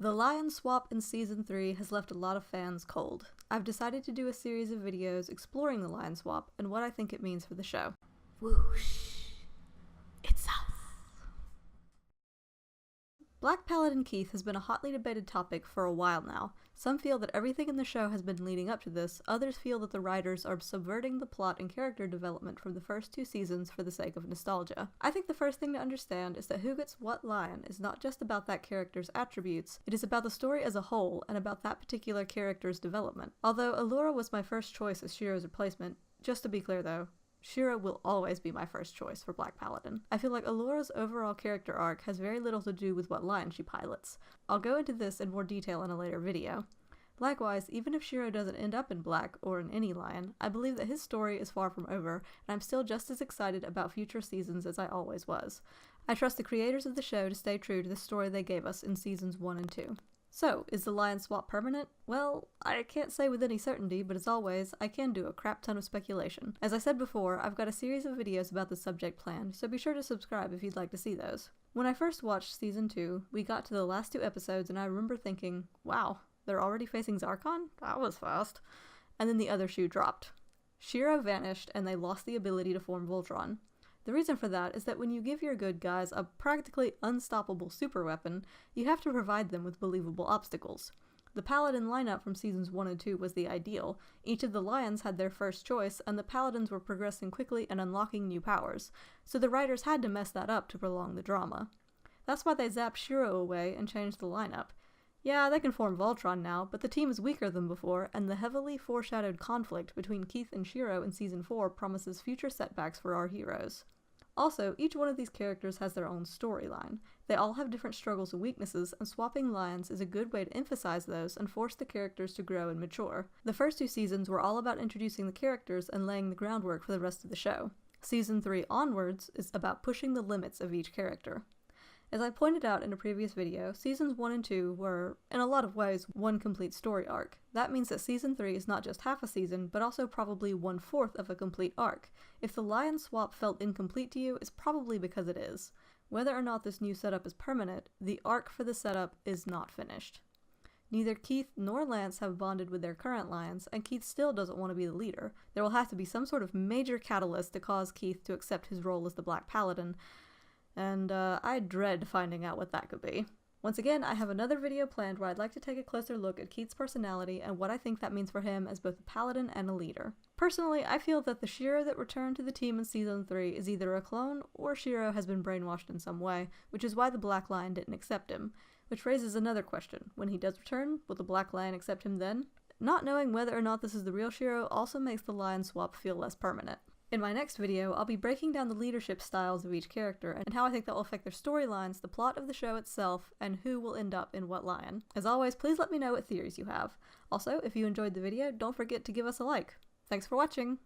The lion swap in Season 3 has left a lot of fans cold. I've decided to do a series of videos exploring the lion swap and what I think it means for the show. Whoosh. It's us. Black Paladin Keith has been a hotly debated topic for a while now. Some feel that everything in the show has been leading up to this, others feel that the writers are subverting the plot and character development from the first 2 seasons for the sake of nostalgia. I think the first thing to understand is that who gets what lion is not just about that character's attributes, it is about the story as a whole and about that particular character's development. Although Allura was my first choice as Shiro's replacement, just to be clear though, Shiro will always be my first choice for Black Paladin. I feel like Allura's overall character arc has very little to do with what lion she pilots. I'll go into this in more detail in a later video. Likewise, even if Shiro doesn't end up in Black or in any lion, I believe that his story is far from over, and I'm still just as excited about future seasons as I always was. I trust the creators of the show to stay true to the story they gave us in seasons 1 and 2. So, is the lion swap permanent? Well, I can't say with any certainty, but as always, I can do a crap ton of speculation. As I said before, I've got a series of videos about the subject planned, so be sure to subscribe if you'd like to see those. When I first watched Season 2, we got to the last 2 episodes and I remember thinking, wow, they're already facing Zarkon? That was fast. And then the other shoe dropped. Shiro vanished and they lost the ability to form Voltron. The reason for that is that when you give your good guys a practically unstoppable super weapon, you have to provide them with believable obstacles. The Paladin lineup from seasons 1 and 2 was the ideal. Each of the lions had their first choice, and the Paladins were progressing quickly and unlocking new powers, so the writers had to mess that up to prolong the drama. That's why they zapped Shiro away and changed the lineup. Yeah, they can form Voltron now, but the team is weaker than before, and the heavily foreshadowed conflict between Keith and Shiro in Season 4 promises future setbacks for our heroes. Also, each one of these characters has their own storyline. They all have different struggles and weaknesses, and swapping lions is a good way to emphasize those and force the characters to grow and mature. The first 2 seasons were all about introducing the characters and laying the groundwork for the rest of the show. Season 3 onwards is about pushing the limits of each character. As I pointed out in a previous video, Seasons 1 and 2 were, in a lot of ways, one complete story arc. That means that Season 3 is not just half a season, but also probably 1/4 of a complete arc. If the lion swap felt incomplete to you, it's probably because it is. Whether or not this new setup is permanent, the arc for the setup is not finished. Neither Keith nor Lance have bonded with their current lions, and Keith still doesn't want to be the leader. There will have to be some sort of major catalyst to cause Keith to accept his role as the Black Paladin, and I dread finding out what that could be. Once again, I have another video planned where I'd like to take a closer look at Keith's personality and what I think that means for him as both a paladin and a leader. Personally, I feel that the Shiro that returned to the team in Season 3 is either a clone or Shiro has been brainwashed in some way, which is why the Black Lion didn't accept him. Which raises another question. When he does return, will the Black Lion accept him then? Not knowing whether or not this is the real Shiro also makes the lion swap feel less permanent. In my next video, I'll be breaking down the leadership styles of each character and how I think that will affect their storylines, the plot of the show itself, and who will end up in what lion. As always, please let me know what theories you have. Also, if you enjoyed the video, don't forget to give us a like. Thanks for watching!